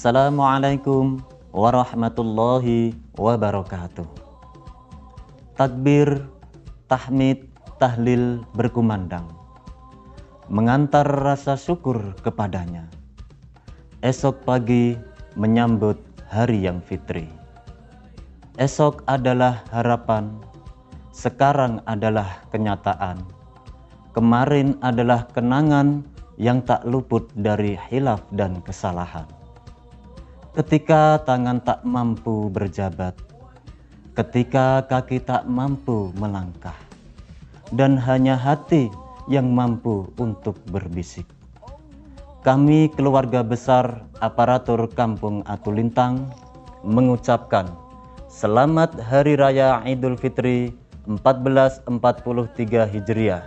Assalamualaikum warahmatullahi wabarakatuh. Takbir, tahmid, tahlil berkumandang, mengantar rasa syukur kepadanya. Esok pagi menyambut hari yang fitri. Esok adalah harapan, sekarang adalah kenyataan. Kemarin adalah kenangan yang tak luput dari hilaf dan kesalahan. Ketika tangan tak mampu berjabat, ketika kaki tak mampu melangkah, dan hanya hati yang mampu untuk berbisik. Kami keluarga besar aparatur Kampung Atulintang mengucapkan Selamat Hari Raya Idul Fitri 1443 Hijriah.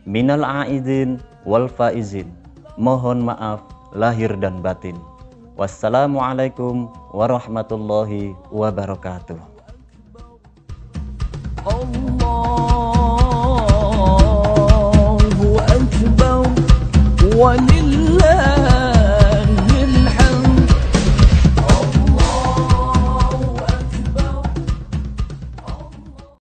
Minal aidin wal faizin. Mohon maaf lahir dan batin. Wassalamualaikum warahmatullahi wabarakatuh. Allah